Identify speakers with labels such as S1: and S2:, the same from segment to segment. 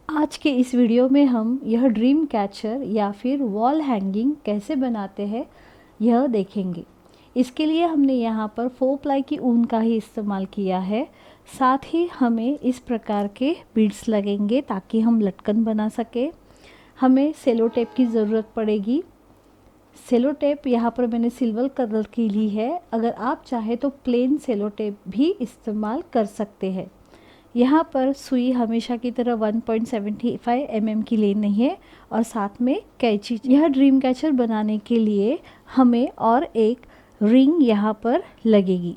S1: आज के इस वीडियो में हम यह ड्रीम कैचर या फिर वॉल हैंगिंग कैसे बनाते हैं यह देखेंगे। इसके लिए हमने यहाँ पर 4 प्लाई की ऊन का ही इस्तेमाल किया है। साथ ही हमें इस प्रकार के बीड्स लगेंगे ताकि हम लटकन बना सके। हमें सेलो टेप की ज़रूरत पड़ेगी। सेलो टेप यहाँ पर मैंने सिल्वर कलर की ली है। अगर आप चाहे तो प्लेन सेलो टेप भी इस्तेमाल कर सकते हैं। यहाँ पर सुई हमेशा की तरह 1.75 mm की लेनी है और साथ में कैंची। यह ड्रीम कैचर बनाने के लिए हमें और एक रिंग यहाँ पर लगेगी।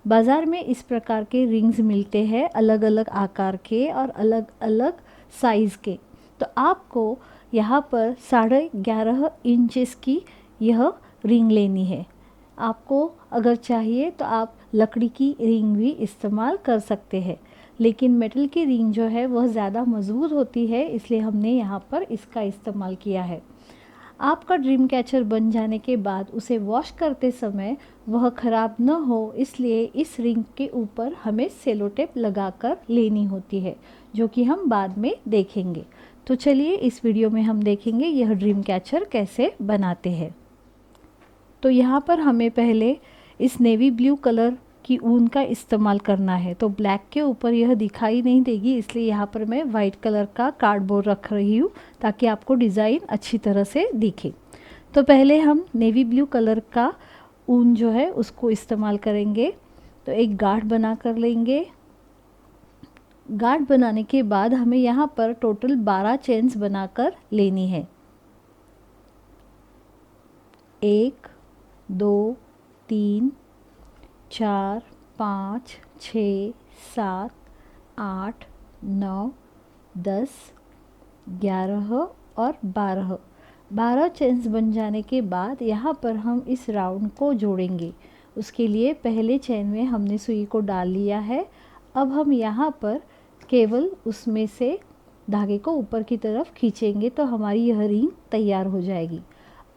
S1: बाज़ार में इस प्रकार के रिंग्स मिलते हैं, अलग अलग आकार के और अलग अलग साइज़ के। तो आपको यहाँ पर 11.5 इंचेस की यह रिंग लेनी है। आपको अगर चाहिए तो आप लकड़ी की रिंग भी इस्तेमाल कर सकते हैं, लेकिन मेटल की रिंग जो है वह ज़्यादा मजबूत होती है, इसलिए हमने यहाँ पर इसका इस्तेमाल किया है। आपका ड्रीम कैचर बन जाने के बाद उसे वॉश करते समय वह ख़राब न हो, इसलिए इस रिंग के ऊपर हमें सेलो टेप लगाकर लेनी होती है, जो कि हम बाद में देखेंगे। तो चलिए इस वीडियो में हम देखेंगे यह ड्रीम कैचर कैसे बनाते हैं। तो यहाँ पर हमें पहले इस नेवी ब्लू कलर की ऊन का इस्तेमाल करना है। तो ब्लैक के ऊपर यह दिखाई नहीं देगी, इसलिए यहाँ पर मैं वाइट कलर का कार्डबोर्ड रख रही हूँ ताकि आपको डिज़ाइन अच्छी तरह से दिखे। तो पहले हम नेवी ब्लू कलर का ऊन जो है उसको इस्तेमाल करेंगे। तो एक गांठ बना कर लेंगे। गांठ बनाने के बाद हमें यहाँ पर टोटल 12 चेन्स बनाकर लेनी है। 1 2 3 4 5 6 7 8 9 10 11 और 12 चेन्स बन जाने के बाद यहाँ पर हम इस राउंड को जोड़ेंगे। उसके लिए पहले चेन में हमने सुई को डाल लिया है। अब हम यहाँ पर केवल उसमें से धागे को ऊपर की तरफ खींचेंगे तो हमारी यह रिंग तैयार हो जाएगी।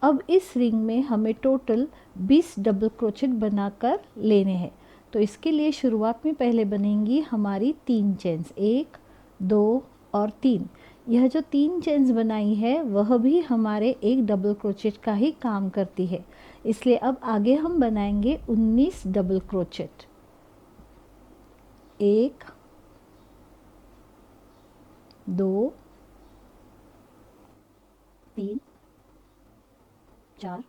S1: अब इस रिंग में हमें टोटल 20 डबल क्रोचेट बनाकर लेने हैं। तो इसके लिए शुरुआत में पहले बनेंगी हमारी 3 चेन्स, 1 2 और 3। यह जो 3 चेन्स बनाई है वह भी हमारे एक डबल क्रोचेट का ही काम करती है, इसलिए अब आगे हम बनाएंगे 19 डबल क्रोचेट। 1 2 3 4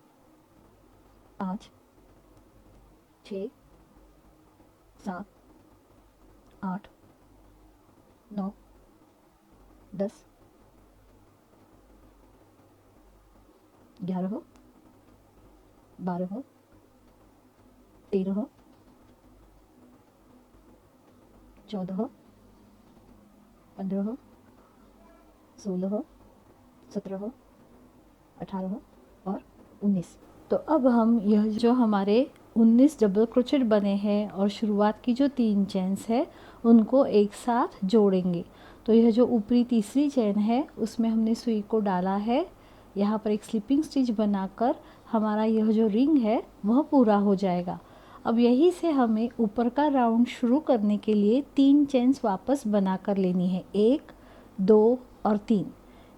S1: 5 6 7 8 9 10 11 12 13 14 15 16 17 18 और 19। तो अब हम यह जो हमारे 19 डबल क्रोचेट बने हैं और शुरुआत की जो 3 चेन्स है उनको एक साथ जोड़ेंगे। तो यह जो ऊपरी तीसरी चेन है उसमें हमने सुई को डाला है। यहाँ पर एक स्लिपिंग स्टिच बनाकर हमारा यह जो रिंग है वह पूरा हो जाएगा। अब यहीं से हमें ऊपर का राउंड शुरू करने के लिए 3 चेन्स वापस बनाकर लेनी है, 1 2 और 3।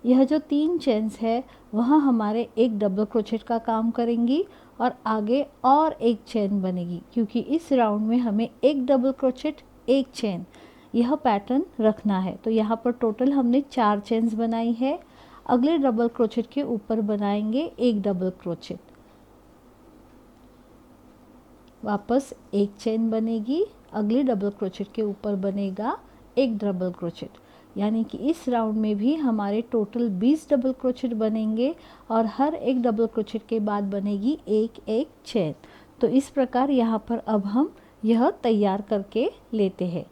S1: यह जो 3 चेन्स है वह हमारे एक डबल क्रोचेट का काम करेंगी और आगे और एक चेन बनेगी, क्योंकि इस राउंड में हमें एक डबल क्रोचेट एक चेन यह पैटर्न रखना है। तो यहाँ पर टोटल हमने 4 चेन्स बनाई है। अगले डबल क्रोचेट के ऊपर बनाएंगे एक डबल क्रोचेट, वापस एक चेन बनेगी, अगले डबल क्रोचेट के ऊपर बनेगा एक डबल क्रोचेट, यानी कि इस राउंड में भी हमारे टोटल 20 डबल क्रोचेट बनेंगे और हर एक डबल क्रोचेट के बाद बनेगी एक एक चेन। तो इस प्रकार यहाँ पर अब हम यह तैयार करके लेते हैं,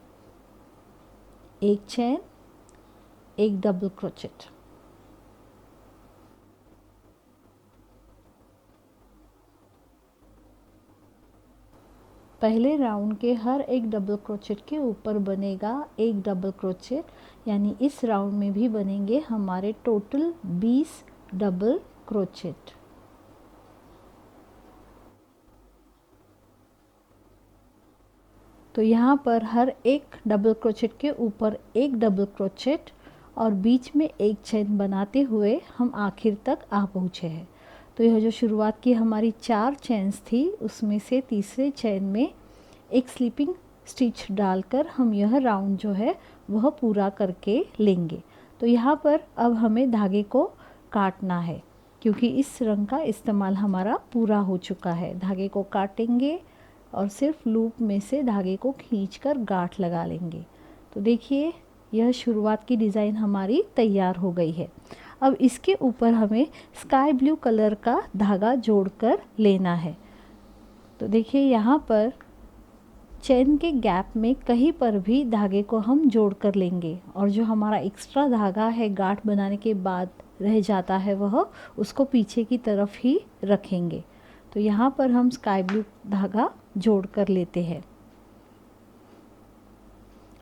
S1: एक चेन एक डबल क्रोचेट। पहले राउंड के हर एक डबल क्रोचेट के ऊपर बनेगा एक डबल क्रोचेट, यानी इस राउंड में भी बनेंगे हमारे टोटल 20 डबल क्रोचेट। तो यहाँ पर हर एक डबल क्रोचेट के ऊपर एक डबल क्रोचेट और बीच में एक चेन बनाते हुए हम आखिर तक आ पहुँचे हैं। तो यह जो शुरुआत की हमारी 4 चेन्स थी, उसमें से तीसरे चेन में एक स्लीपिंग स्टिच डालकर हम यह राउंड जो है वह पूरा करके लेंगे। तो यहाँ पर अब हमें धागे को काटना है, क्योंकि इस रंग का इस्तेमाल हमारा पूरा हो चुका है। धागे को काटेंगे और सिर्फ लूप में से धागे को खींचकर गांठ लगा लेंगे। तो देखिए यह शुरुआत की डिज़ाइन हमारी तैयार हो गई है। अब इसके ऊपर हमें स्काई ब्लू कलर का धागा जोड़कर लेना है। तो देखिए यहाँ पर चेन के गैप में कहीं पर भी धागे को हम जोड़ कर लेंगे और जो हमारा एक्स्ट्रा धागा है गांठ बनाने के बाद रह जाता है वह उसको पीछे की तरफ ही रखेंगे। तो यहाँ पर हम स्काई ब्लू धागा जोड़ कर लेते हैं।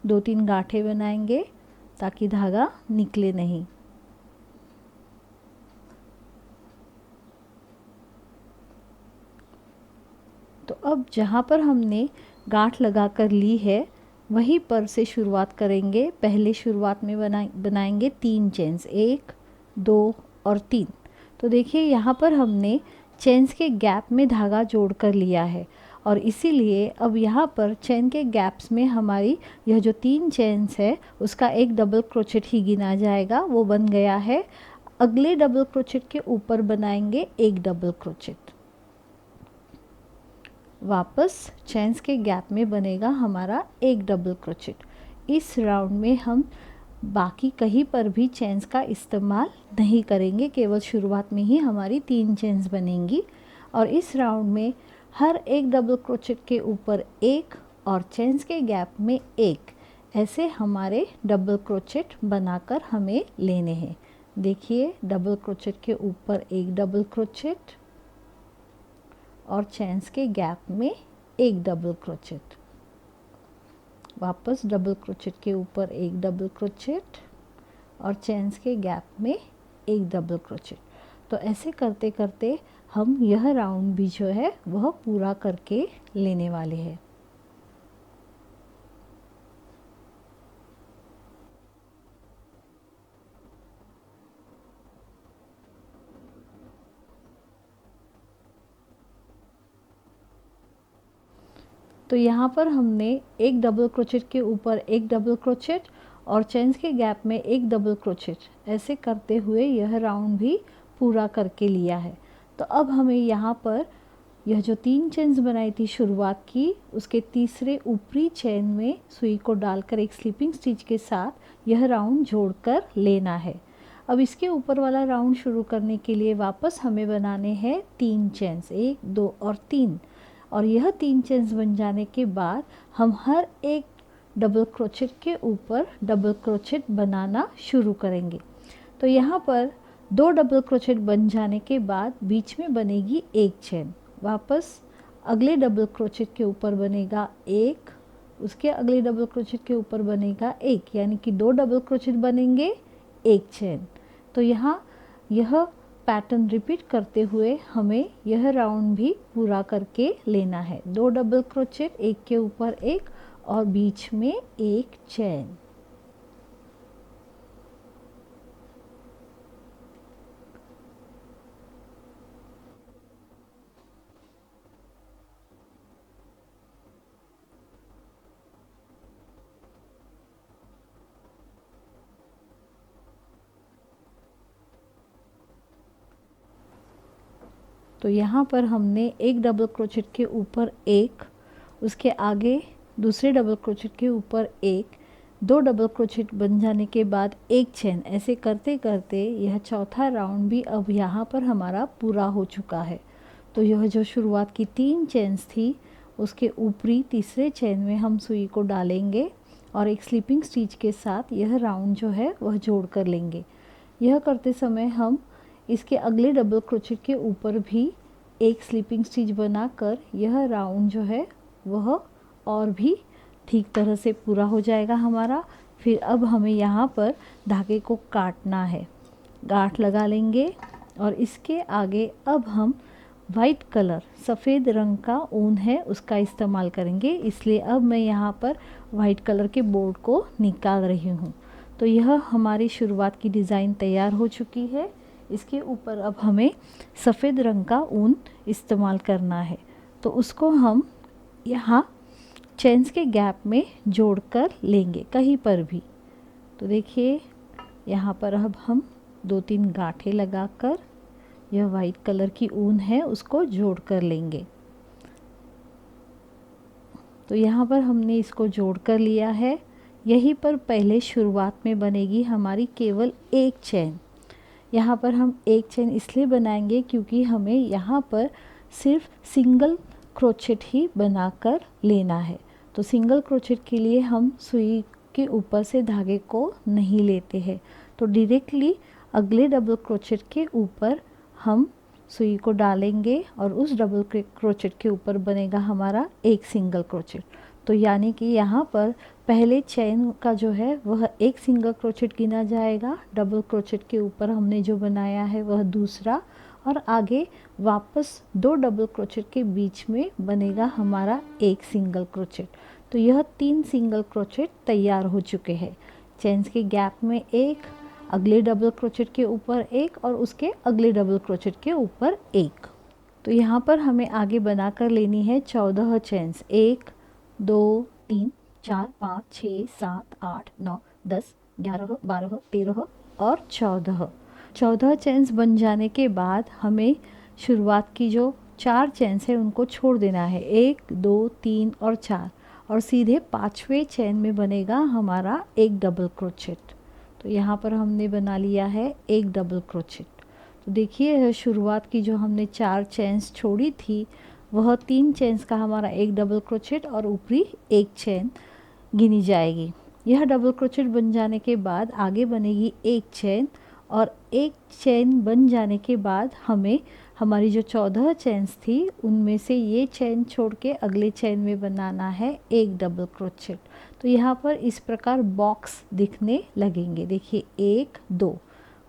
S1: 2-3 गांठें बनाएंगे ताकि धागा निकले नहीं। तो अब जहाँ पर हमने गांठ लगा कर ली है वहीं पर से शुरुआत करेंगे। पहले शुरुआत में बनाएंगे 3 चेन्स, 1, 2 और 3। तो देखिए यहाँ पर हमने चेन्स के गैप में धागा जोड़ कर लिया है और इसीलिए अब यहाँ पर चेन के गैप्स में हमारी यह जो 3 चेन्स है उसका एक डबल क्रोचेट ही गिना जाएगा, वो बन गया है। अगले डबल क्रोचेट के ऊपर बनाएंगे एक डबल क्रोचेट। वापस चेन्स के गैप में बनेगा हमारा एक डबल क्रोचेट। इस राउंड में हम बाकी कहीं पर भी चेन्स का इस्तेमाल नहीं करेंगे, केवल शुरुआत में ही हमारी 3 चेन्स बनेंगी। और इस राउंड में हर एक डबल क्रोचेट के ऊपर एक और चेन्स के गैप में एक, ऐसे हमारे डबल क्रोचेट बनाकर हमें लेने हैं। देखिए डबल क्रोचेट के ऊपर एक डबल क्रोचेट और चेन्स के गैप में एक डबल क्रोचेट। वापस डबल क्रोचेट के ऊपर एक डबल क्रोचेट और चेन्स के गैप में एक डबल क्रोचेट। तो ऐसे करते करते हम यह राउंड भी जो है वह पूरा करके लेने वाले हैं। तो यहाँ पर हमने एक डबल क्रोचेट के ऊपर एक डबल क्रोचेट और चेन्स के गैप में एक डबल क्रोचेट, ऐसे करते हुए यह राउंड भी पूरा करके लिया है। तो अब हमें यहाँ पर यह जो 3 चेन्स बनाई थी शुरुआत की, उसके तीसरे ऊपरी चेन में सुई को डालकर एक स्लिपिंग स्टिच के साथ यह राउंड जोड़कर लेना है। अब इसके ऊपर वाला राउंड शुरू करने के लिए वापस हमें बनाने हैं 3 चेन्स, 1, 2 और 3। और यह 3 चेन्स बन जाने के बाद हम हर एक डबल क्रोचेट के ऊपर डबल क्रोचेट बनाना शुरू करेंगे। तो यहाँ पर 2 डबल क्रोचेट बन जाने के बाद बीच में बनेगी एक चेन। वापस अगले डबल क्रोचेट के ऊपर बनेगा एक, उसके अगले डबल क्रोचेट के ऊपर बनेगा एक, यानी कि 2 डबल क्रोचेट बनेंगे, एक चेन। तो यहाँ यह पैटर्न रिपीट करते हुए हमें यह राउंड भी पूरा करके लेना है। 2 डबल क्रोचेट, एक के ऊपर एक और बीच में एक चेन। तो यहाँ पर हमने एक डबल क्रोचेट के ऊपर एक, उसके आगे दूसरे डबल क्रोचेट के ऊपर एक, 2 डबल क्रोचेट बन जाने के बाद एक चेन, ऐसे करते करते यह चौथा राउंड भी अब यहाँ पर हमारा पूरा हो चुका है। तो यह जो शुरुआत की 3 चेन्स थी उसके ऊपरी तीसरे चेन में हम सुई को डालेंगे और एक स्लिपिंग स्टिच के साथ यह राउंड जो है वह जोड़ कर लेंगे। यह करते समय हम इसके अगले डबल क्रोचेट के ऊपर भी एक स्लिपिंग स्टिच बनाकर यह राउंड जो है वह और भी ठीक तरह से पूरा हो जाएगा हमारा। फिर अब हमें यहाँ पर धागे को काटना है, गांठ लगा लेंगे और इसके आगे अब हम वाइट कलर सफ़ेद रंग का ऊन है उसका इस्तेमाल करेंगे, इसलिए अब मैं यहाँ पर वाइट कलर के बोर्ड को निकाल रही हूँ। तो यह हमारी शुरुआत की डिज़ाइन तैयार हो चुकी है। इसके ऊपर अब हमें सफ़ेद रंग का ऊन इस्तेमाल करना है, तो उसको हम यहाँ चेन्स के गैप में जोड़कर लेंगे कहीं पर भी। तो देखिए यहाँ पर अब हम 2-3 गांठें लगाकर यह वाइट कलर की ऊन है उसको जोड़ कर लेंगे। तो यहाँ पर हमने इसको जोड़ कर लिया है। यहीं पर पहले शुरुआत में बनेगी हमारी केवल एक चेन। यहाँ पर हम एक चेन इसलिए बनाएंगे क्योंकि हमें यहाँ पर सिर्फ सिंगल क्रोचेट ही बनाकर लेना है। तो सिंगल क्रोचेट के लिए हम सुई के ऊपर से धागे को नहीं लेते हैं, तो डायरेक्टली अगले डबल क्रोचेट के ऊपर हम सुई को डालेंगे और उस डबल क्रोचेट के ऊपर बनेगा हमारा एक सिंगल क्रोचेट। तो यानी कि यहाँ पर पहले चेन का जो है वह एक सिंगल क्रोचेट गिना जाएगा, डबल क्रोचेट के ऊपर हमने जो बनाया है वह दूसरा, और आगे वापस 2 डबल क्रोचेट के बीच में बनेगा हमारा एक सिंगल क्रोचेट। तो यह 3 सिंगल क्रोचेट तैयार हो चुके हैं। चेन्स के गैप में एक, अगले डबल क्रोचेट के ऊपर एक और उसके अगले डबल क्रोचेट के ऊपर एक। तो यहाँ पर हमें आगे बनाकर लेनी है 14 चेन्स। 1 2 3 4 5 6 7 8 9 10 11 12 13 और 14 चेन्स बन जाने के बाद हमें शुरुआत की जो 4 चेन्स है उनको छोड़ देना है, 1 2 3 और 4, और सीधे 5वें चेन में बनेगा हमारा एक डबल क्रोचेट। तो यहाँ पर हमने बना लिया है एक डबल क्रोचेट। तो देखिए शुरुआत की जो हमने 4 चेन्स छोड़ी थी वह 3 चेन्स का हमारा एक डबल क्रोचेट और ऊपरी एक चेन गिनी जाएगी। यह डबल क्रोचेट बन जाने के बाद आगे बनेगी एक चेन, और एक चेन बन जाने के बाद हमें हमारी जो 14 चेन्स थी उनमें से ये चेन छोड़ के अगले चेन में बनाना है एक डबल क्रोचेट। तो यहाँ पर इस प्रकार बॉक्स दिखने लगेंगे। देखिए 1 2,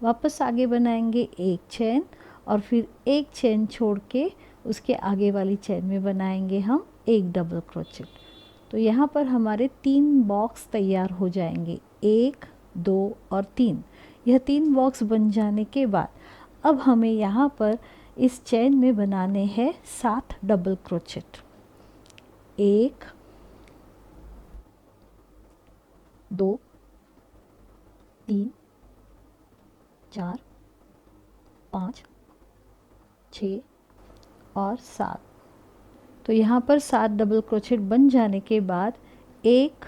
S1: वापस आगे बनाएंगे एक चेन और फिर एक चेन छोड़ के उसके आगे वाली चेन में बनाएंगे हम एक डबल क्रोचेट। तो यहाँ पर हमारे 3 बॉक्स तैयार हो जाएंगे, 1 2 और 3। यह 3 बॉक्स बन जाने के बाद अब हमें यहाँ पर इस चेन में बनाने हैं 7 डबल क्रोचेट। 1 2 3 4 5 6 और 7। तो यहाँ पर 7 डबल क्रोचेट बन जाने के बाद एक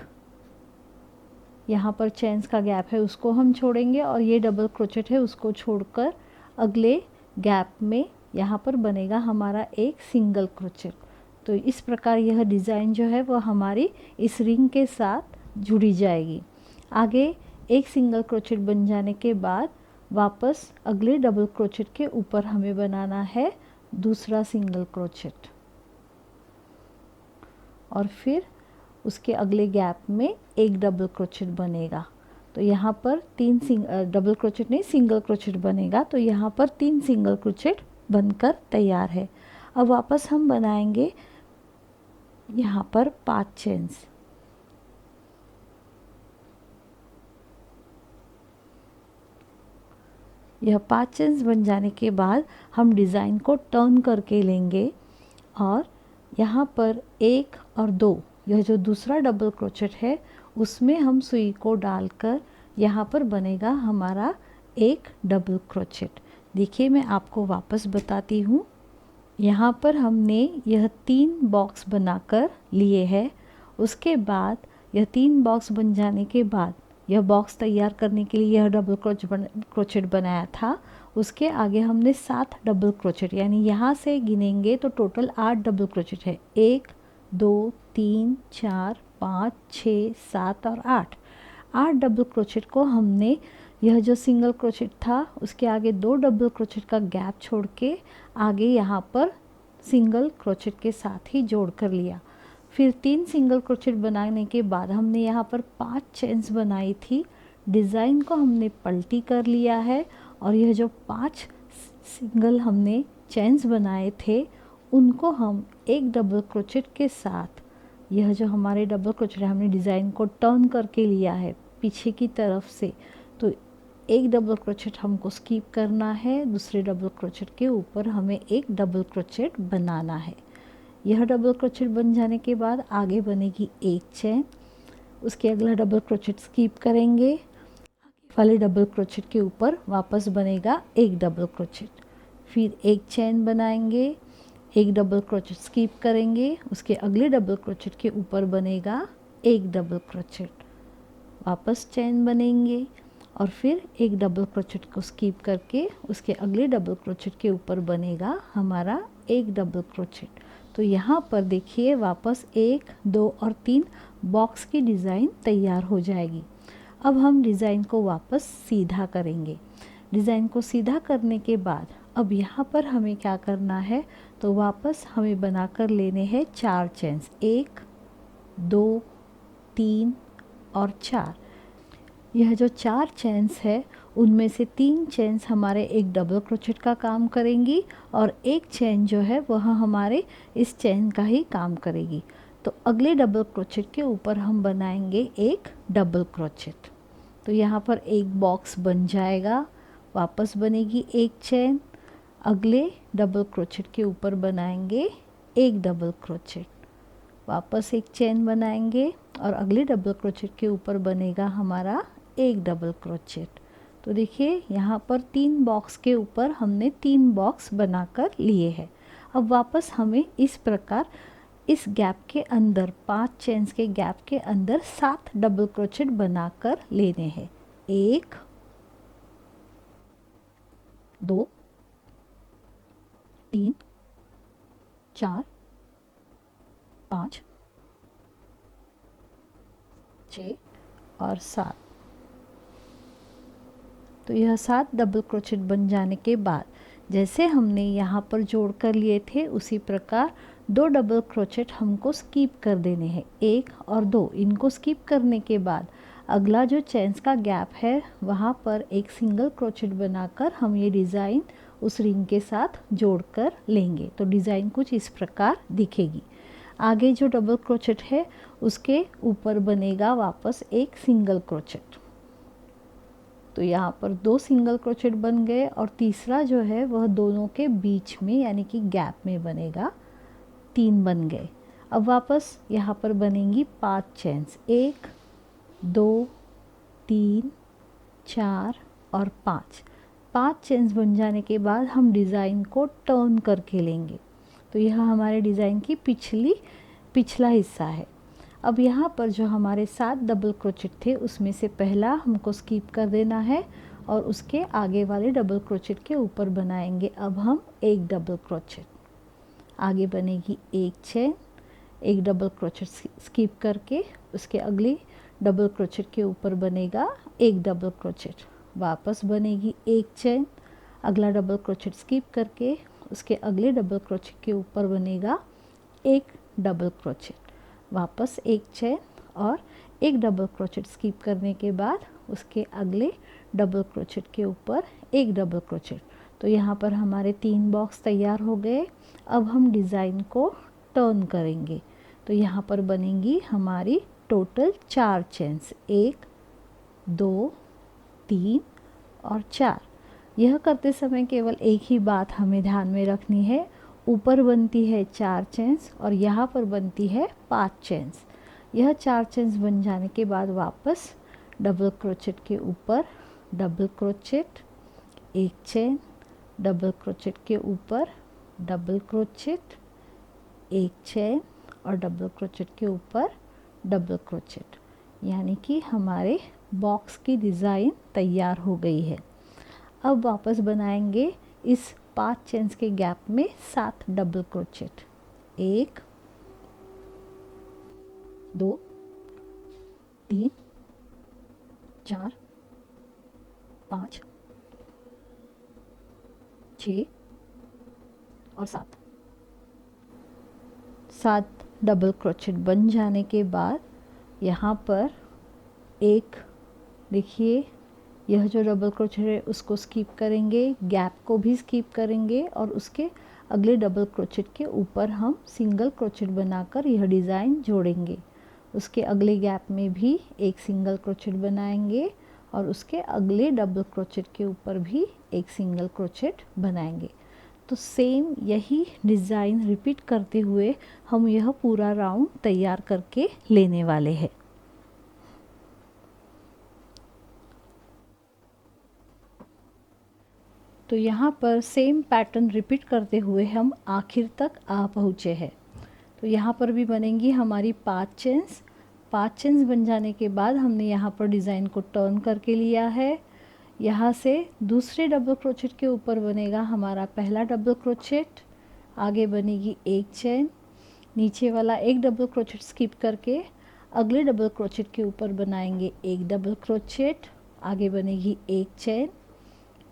S1: यहाँ पर चेन्स का गैप है उसको हम छोड़ेंगे और ये डबल क्रोचेट है उसको छोड़कर अगले गैप में यहाँ पर बनेगा हमारा एक सिंगल क्रोचेट। तो इस प्रकार यह डिज़ाइन जो है वह हमारी इस रिंग के साथ जुड़ी जाएगी। आगे एक सिंगल क्रोचेट बन जाने के बाद वापस अगले डबल क्रोचेट के ऊपर हमें बनाना है दूसरा सिंगल क्रोचेट, और फिर उसके अगले गैप में एक डबल क्रोचेट बनेगा। तो यहाँ पर 3 डबल क्रोचेट नहीं सिंगल क्रोचेट बनेगा। तो यहाँ पर 3 सिंगल क्रोचेट बनकर तैयार है। अब वापस हम बनाएंगे यहाँ पर 5 चेन्स। यह 5 चेन्स बन जाने के बाद हम डिज़ाइन को टर्न करके लेंगे और यहाँ पर 1 और 2 यह जो दूसरा डबल क्रोचेट है उसमें हम सुई को डालकर यहाँ पर बनेगा हमारा एक डबल क्रोचेट। देखिए मैं आपको वापस बताती हूँ। यहाँ पर हमने यह 3 बॉक्स बनाकर लिए हैं। उसके बाद यह 3 बॉक्स बन जाने के बाद यह बॉक्स तैयार करने के लिए यह डबल क्रोचेट बनाया था, उसके आगे हमने 7 डबल क्रोचेट यानी यहाँ से गिनेंगे तो टोटल 8 डबल क्रोचेट है। 1 2 3 4 5 6 7 और 8 डबल क्रोचेट को हमने यह जो सिंगल क्रोचेट था उसके आगे 2 डबल क्रोचेट का गैप छोड़ के आगे यहाँ पर सिंगल क्रोचेट के साथ ही जोड़ कर लिया। फिर 3 सिंगल क्रोचेट बनाने के बाद हमने यहाँ पर 5 चेन्स बनाई थी। डिज़ाइन को हमने पलटी कर लिया है और यह जो 5 सिंगल हमने चेन्स बनाए थे उनको हम एक डबल क्रोचेट के साथ, यह जो हमारे डबल क्रोचेट हमने डिज़ाइन को टर्न करके लिया है पीछे की तरफ से, तो एक डबल क्रोचेट हमको स्किप करना है, दूसरे डबल क्रोचेट के ऊपर हमें एक डबल क्रोचेट बनाना है। यह डबल क्रोचेट बन जाने के बाद आगे बनेगी एक चेन, उसके अगला डबल क्रोचेट स्किप करेंगे, आगे वाले डबल क्रोचेट के ऊपर वापस बनेगा एक डबल क्रोचेट, फिर एक चेन बनाएंगे, एक डबल क्रोचेट स्किप करेंगे, उसके अगले डबल क्रोचेट के ऊपर बनेगा एक डबल क्रोचेट, वापस चेन बनेंगे और फिर एक डबल क्रोचेट को स्किप करके उसके अगले डबल क्रोचेट के ऊपर बनेगा हमारा एक डबल क्रोचेट। तो यहाँ पर देखिए वापस 1, 2 और 3 बॉक्स की डिज़ाइन तैयार हो जाएगी। अब हम डिज़ाइन को वापस सीधा करेंगे। डिज़ाइन को सीधा करने के बाद अब यहाँ पर हमें क्या करना है, तो वापस हमें बनाकर लेने हैं 4 चेन्स, 1, 2, 3 और 4। यह जो 4 चेन्स है उनमें से 3 चेन्स हमारे एक डबल क्रोचेट का काम करेंगी और एक चेन जो है वह हमारे इस चेन का ही काम करेगी। तो अगले डबल क्रोचेट के ऊपर हम बनाएंगे एक डबल क्रोचेट। तो यहाँ पर एक बॉक्स बन जाएगा, वापस बनेगी एक चेन, अगले डबल क्रोचेट के ऊपर बनाएंगे एक डबल क्रोचेट, वापस एक चेन बनाएंगे और अगले डबल क्रोचेट के ऊपर बनेगा हमारा एक डबल क्रोचेट। तो देखिए यहाँ पर 3 बॉक्स के ऊपर हमने 3 बॉक्स बनाकर लिए हैं। अब वापस हमें इस प्रकार इस गैप के अंदर 5 चेन्स के गैप के अंदर 7 डबल क्रोचेट बनाकर लेने हैं। 1, 2, 3, 4, 5, 6 और 7। तो यह 7 डबल क्रोचेट बन जाने के बाद जैसे हमने यहाँ पर जोड़ कर लिए थे उसी प्रकार 2 डबल क्रोचेट हमको स्किप कर देने हैं, 1 और 2। इनको स्किप करने के बाद अगला जो चेन्स का गैप है वहाँ पर एक सिंगल क्रोचेट बनाकर हम ये डिज़ाइन उस रिंग के साथ जोड़ कर लेंगे। तो डिज़ाइन कुछ इस प्रकार दिखेगी। आगे जो डबल क्रोचेट है उसके ऊपर बनेगा वापस एक सिंगल क्रोचेट। तो यहाँ पर 2 सिंगल क्रोचेट बन गए और तीसरा जो है वह दोनों के बीच में यानी कि गैप में बनेगा, 3 बन गए। अब वापस यहाँ पर बनेंगी 5 चेन्स, 1, 2, 3, 4 और 5। 5 चेन्स बन जाने के बाद हम डिज़ाइन को टर्न करके लेंगे। तो यह हमारे डिज़ाइन की पिछला हिस्सा है। अब यहाँ पर जो हमारे 7 डबल क्रोचेट थे उसमें से पहला हमको स्किप कर देना है और उसके आगे वाले डबल क्रोचेट के ऊपर बनाएंगे अब हम एक डबल क्रोचेट। आगे बनेगी एक चेन, एक डबल क्रोचेट स्किप करके उसके अगले डबल क्रोचेट के ऊपर बनेगा एक डबल क्रोचेट, वापस बनेगी एक चेन, अगला डबल क्रोचेट स्किप करके उसके अगले डबल क्रोचेट के ऊपर बनेगा एक डबल क्रोचेट, वापस एक चेन और एक डबल क्रोचेट स्किप करने के बाद उसके अगले डबल क्रोचेट के ऊपर एक डबल क्रोचेट। तो यहाँ पर हमारे 3 बॉक्स तैयार हो गए। अब हम डिज़ाइन को टर्न करेंगे। तो यहाँ पर बनेंगी हमारी टोटल 4 चेन्स, 1, 2, 3 और 4। यह करते समय केवल एक ही बात हमें ध्यान में रखनी है, ऊपर बनती है 4 चेन्स और यहाँ पर बनती है 5 चेन्स। यह 4 चेन्स बन जाने के बाद वापस डबल क्रोचेट के ऊपर डबल क्रोचेट, एक चेन, डबल क्रोचेट के ऊपर डबल क्रोचेट, एक चेन और डबल क्रोचेट के ऊपर डबल क्रोचेट, यानी कि हमारे बॉक्स की डिज़ाइन तैयार हो गई है। अब वापस बनाएंगे इस 5 चेन्स के गैप में 7 डबल क्रोचेट, 1, 2, 3, 4, 5, 6 और 7। 7 डबल क्रोचेट बन जाने के बाद यहाँ पर एक देखिए यह जो डबल क्रोचेट है उसको स्किप करेंगे, गैप को भी स्किप करेंगे और उसके अगले डबल क्रोचेट के ऊपर हम सिंगल क्रोचेट बनाकर यह डिज़ाइन जोड़ेंगे। उसके अगले गैप में भी एक सिंगल क्रोचेट बनाएंगे और उसके अगले डबल क्रोचेट के ऊपर भी एक सिंगल क्रोचेट बनाएंगे। तो सेम यही डिज़ाइन रिपीट करते हुए हम यह पूरा राउंड तैयार करके लेने वाले हैं। तो यहाँ पर सेम पैटर्न रिपीट करते हुए हम आखिर तक आ पहुँचे हैं। तो यहाँ पर भी बनेंगी हमारी 5 चेन्स। 5 चेन्स बन जाने के बाद हमने यहाँ पर डिज़ाइन को टर्न करके लिया है। यहाँ से दूसरे डबल क्रोचेट के ऊपर बनेगा हमारा पहला डबल क्रोचेट, आगे बनेगी एक चेन, नीचे वाला एक डबल क्रोचेट स्किप करके अगले डबल क्रोचेट के ऊपर बनाएंगे एक डबल क्रोचेट, आगे बनेगी एक चेन,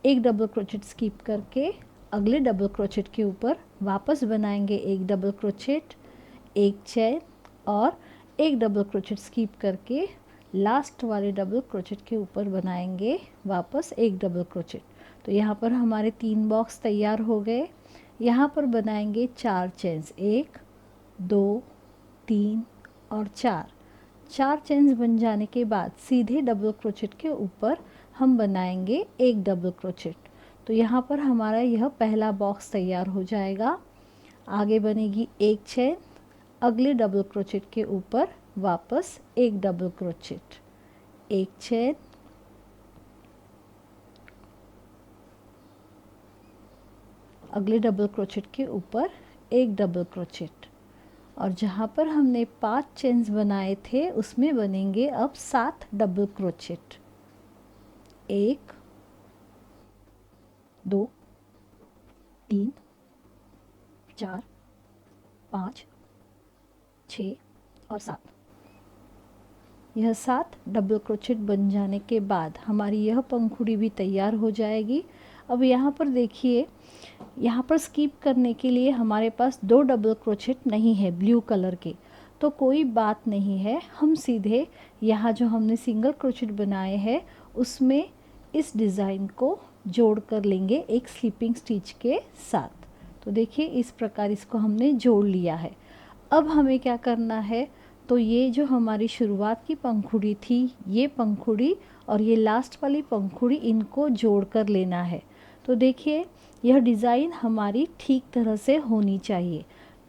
S1: एक डबल क्रोचेट स्किप करके अगले डबल क्रोचेट के ऊपर वापस बनाएंगे एक डबल क्रोचेट, एक चेन और एक डबल क्रोचेट स्किप करके लास्ट वाले डबल क्रोचेट के ऊपर बनाएंगे वापस एक डबल क्रोचेट। तो यहाँ पर हमारे 3 बॉक्स तैयार हो गए। यहाँ पर बनाएंगे 4 चेन्स, 1 2 3 और 4 चेन्स बन जाने के बाद सीधे डबल क्रोचेट के ऊपर हम बनाएंगे एक डबल क्रोचेट। तो यहाँ पर हमारा यह पहला बॉक्स तैयार हो जाएगा। आगे बनेगी एक चेन, अगले डबल क्रोचेट के ऊपर वापस एक डबल क्रोचेट, एक चेन, अगले डबल क्रोचेट के ऊपर एक डबल क्रोचेट। और जहाँ पर हमने 5 चेन्स बनाए थे उसमें बनेंगे अब 7 डबल क्रोचेट, 1 2 3 4 5 6 और 7। यह 7 डबल क्रोचेट बन जाने के बाद हमारी यह पंखुड़ी भी तैयार हो जाएगी। अब यहाँ पर देखिए, यहाँ पर स्किप करने के लिए हमारे पास 2 डबल क्रोचेट नहीं है ब्लू कलर के, तो कोई बात नहीं है, हम सीधे यहाँ जो हमने सिंगल क्रोचेट बनाए हैं उसमें इस डिज़ाइन को जोड़ कर लेंगे एक स्लिपिंग स्टिच के साथ। तो देखिए इस प्रकार इसको हमने जोड़ लिया है। अब हमें क्या करना है, तो ये जो हमारी शुरुआत की पंखुड़ी थी, ये पंखुड़ी और ये लास्ट वाली पंखुड़ी, इनको जोड़ कर लेना है। तो देखिए यह डिज़ाइन हमारी ठीक तरह से होनी चाहिए।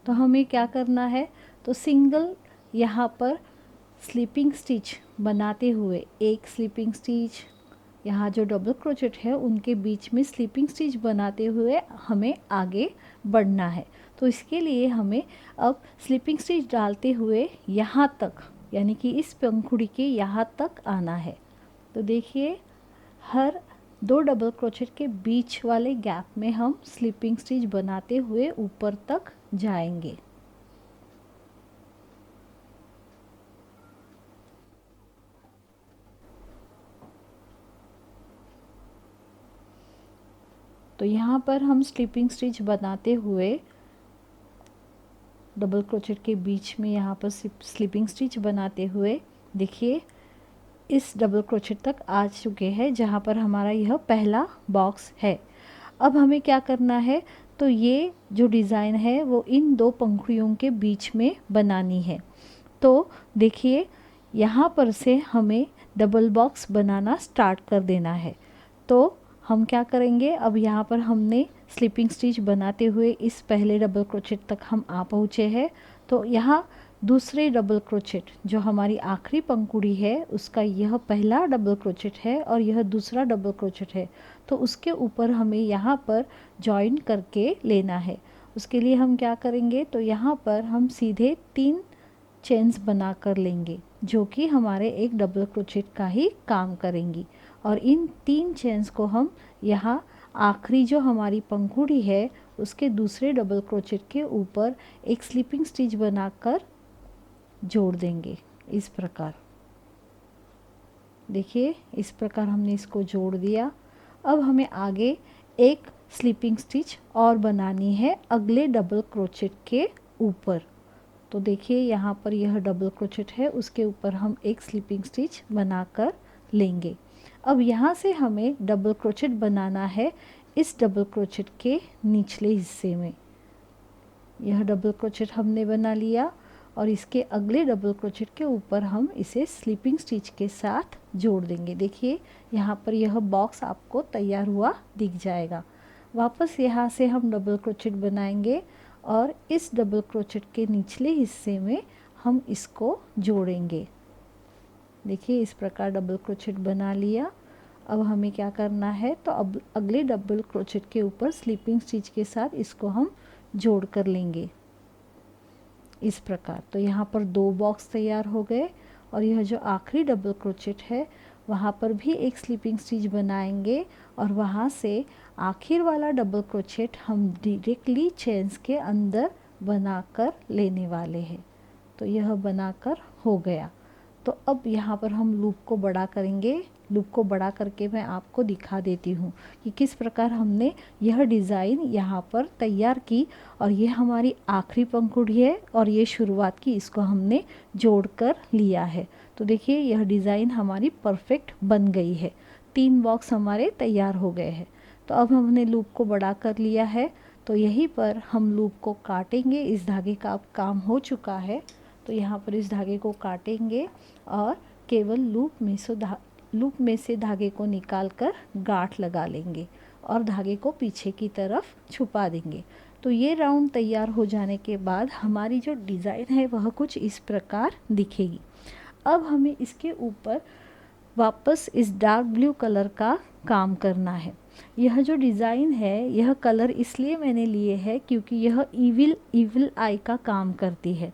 S1: तो हमें क्या करना है, तो सिंगल यहाँ पर स्लिपिंग स्टिच बनाते हुए एक स्लिपिंग स्टिच, यहाँ जो डबल क्रोचेट है उनके बीच में स्लिपिंग स्टिच बनाते हुए हमें आगे बढ़ना है। तो इसके लिए हमें अब स्लिपिंग स्टिच डालते हुए यहाँ तक, यानी कि इस पंखुड़ी के यहाँ तक आना है। तो देखिए हर 2 डबल क्रोचेट के बीच वाले गैप में हम स्लिपिंग स्टिच बनाते हुए ऊपर तक जाएंगे। तो यहाँ पर हम स्लिपिंग स्टिच बनाते हुए डबल क्रोचेट के बीच में यहाँ पर स्लिपिंग स्टिच बनाते हुए देखिए इस डबल क्रोचेट तक आ चुके हैं जहाँ पर हमारा यह पहला बॉक्स है। अब हमें क्या करना है, तो ये जो डिज़ाइन है वो इन 2 पंखुड़ियों के बीच में बनानी है। तो देखिए यहाँ पर से हमें डबल बॉक्स बनाना स्टार्ट कर देना है। तो हम क्या करेंगे, अब यहाँ पर हमने स्लिपिंग स्टिच बनाते हुए इस पहले डबल क्रोचेट तक हम आ पहुँचे हैं। तो यहाँ दूसरे डबल क्रोचेट जो हमारी आखिरी पंखुड़ी है उसका यह पहला डबल क्रोचेट है और यह दूसरा डबल क्रोचेट है। तो उसके ऊपर हमें यहाँ पर जॉइन करके लेना है। उसके लिए हम क्या करेंगे, तो यहाँ पर हम सीधे 3 चेन्स बना कर लेंगे जो कि हमारे एक डबल क्रोचेट का ही काम करेंगी। और इन 3 चेन्स को हम यहाँ आखिरी जो हमारी पंखुड़ी है उसके दूसरे डबल क्रोचेट के ऊपर एक स्लिपिंग स्टिच बनाकर जोड़ देंगे इस प्रकार। देखिए इस प्रकार हमने इसको जोड़ दिया। अब हमें आगे एक स्लिपिंग स्टिच और बनानी है अगले डबल क्रोचेट के ऊपर। तो देखिए यहाँ पर यह डबल क्रोचेट है, उसके ऊपर हम एक स्लिपिंग स्टिच बनाकर लेंगे। अब यहाँ से हमें डबल क्रोचेट बनाना है इस डबल क्रोचेट के निचले हिस्से में। यह डबल क्रोचेट हमने बना लिया और इसके अगले डबल क्रोचेट के ऊपर हम इसे स्लिपिंग स्टिच के साथ जोड़ देंगे। देखिए यहाँ पर यह बॉक्स आपको तैयार हुआ दिख जाएगा। वापस यहाँ से हम डबल क्रोचेट बनाएंगे और इस डबल क्रोचेट के निचले हिस्से में हम इसको जोड़ेंगे। देखिए इस प्रकार डबल क्रोचेट बना लिया। अब हमें क्या करना है, तो अब अगले डबल क्रोचेट के ऊपर स्लिपिंग स्टिच के साथ इसको हम जोड़ कर लेंगे इस प्रकार। तो यहाँ पर 2 बॉक्स तैयार हो गए और यह जो आखिरी डबल क्रोचेट है वहाँ पर भी एक स्लिपिंग स्टिच बनाएंगे और वहाँ से आखिर वाला डबल क्रोचेट हम डायरेक्टली चेन्स के अंदर बनाकर लेने वाले हैं। तो यह बनाकर हो गया। तो अब यहाँ पर हम लूप को बड़ा करेंगे। लूप को बड़ा करके मैं आपको दिखा देती हूँ कि किस प्रकार हमने यह डिज़ाइन यहाँ पर तैयार की। और ये हमारी आखिरी पंखुड़ी है और ये शुरुआत की, इसको हमने जोड़ कर लिया है। तो देखिए यह डिज़ाइन हमारी परफेक्ट बन गई है। 3 बॉक्स हमारे तैयार हो गए हैं। तो अब हमने लूप को बड़ा कर लिया है, तो यहीं पर हम लूप को काटेंगे। इस धागे का अब काम हो चुका है, तो यहाँ पर इस धागे को काटेंगे और केवल लूप में से धागे को निकालकर गांठ लगा लेंगे और धागे को पीछे की तरफ छुपा देंगे। तो ये राउंड तैयार हो जाने के बाद हमारी जो डिज़ाइन है वह कुछ इस प्रकार दिखेगी। अब हमें इसके ऊपर वापस इस डार्क ब्लू कलर का काम करना है। यह जो डिज़ाइन है यह कलर इसलिए मैंने लिए है क्योंकि यह इविल आई का काम करती है।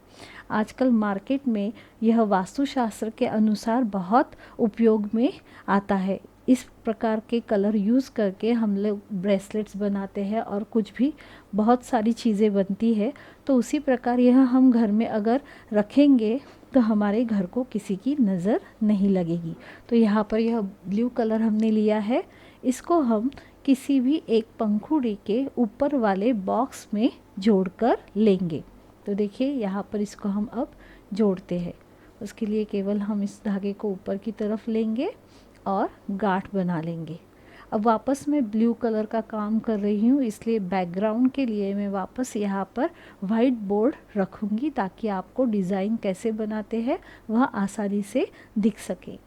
S1: आजकल मार्केट में यह वास्तुशास्त्र के अनुसार बहुत उपयोग में आता है। इस प्रकार के कलर यूज़ करके हम लोग ब्रेसलेट्स बनाते हैं और कुछ भी बहुत सारी चीज़ें बनती है। तो उसी प्रकार यह हम घर में अगर रखेंगे तो हमारे घर को किसी की नज़र नहीं लगेगी। तो यहाँ पर यह ब्लू कलर हमने लिया है, इसको हम किसी भी एक पंखुड़ी के ऊपर वाले बॉक्स में जोड़कर लेंगे। तो देखिए यहाँ पर इसको हम अब जोड़ते हैं। उसके लिए केवल हम इस धागे को ऊपर की तरफ लेंगे और गांठ बना लेंगे। अब वापस मैं ब्लू कलर का काम कर रही हूँ, इसलिए बैकग्राउंड के लिए मैं वापस यहाँ पर वाइट बोर्ड रखूँगी ताकि आपको डिज़ाइन कैसे बनाते हैं वह आसानी से दिख सके।